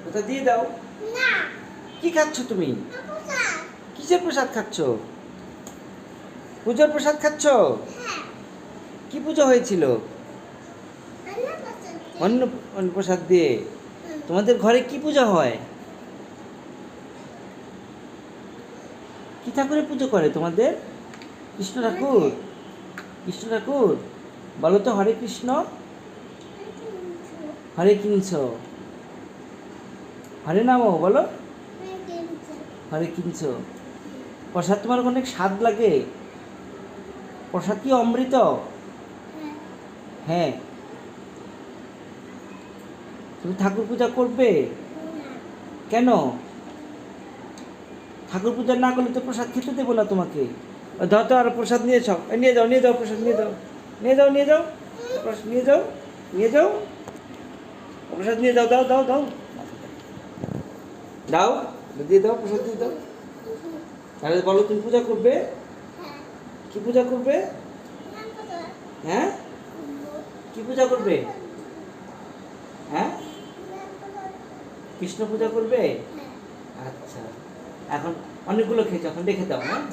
ওটা দিয়ে দাও। না। কি খাচ্ছ তুমি? প্রসাদ। কিসের প্রসাদ খাচ্ছ? পূজার প্রসাদ খাচ্ছ? হ্যাঁ। কি পুজো হয়েছিল? অন্ন অন্ন প্রসাদ দিয়ে। তোমাদের ঘরে কি পূজা হয়? কি ঠাকুরের পুজো করে তোমাদের? কৃষ্ণ ঠাকুর? কৃষ্ণ ঠাকুর? বলো তো হরে কৃষ্ণ হরে কিঞ্চ হরে নাম বলো। হরে কিঞ্চ। প্রসাদ তোমার অনেক স্বাদ লাগে? প্রসাদ কি অমৃত? হ্যাঁ। তুমি ঠাকুর পূজা করবে? কেন? ঠাকুর পূজা না করলে তো প্রসাদ খেতে দেবো না তোমাকে। দাও তো, আর প্রসাদ নিয়ে যাও, নিয়ে যাও, নিয়ে যাও, প্রসাদ নিয়ে যাও, নিয়ে যাও, নিয়ে যাও, প্রসাদ নিয়ে যাও, নিয়ে যাও, প্রসাদ নিয়ে যাও, দাও দাও দাও দাও, দিয়ে দাও, প্রসাদ দিয়ে দাও। তাহলে বলো, তুমি পূজা করবে? কি পূজা করবে? হ্যাঁ, কি পূজা করবে? হ্যাঁ, কৃষ্ণ পূজা করবে। আচ্ছা, এখন অনেকগুলো খেয়েছো, এখন রেখে দাও। হ্যাঁ।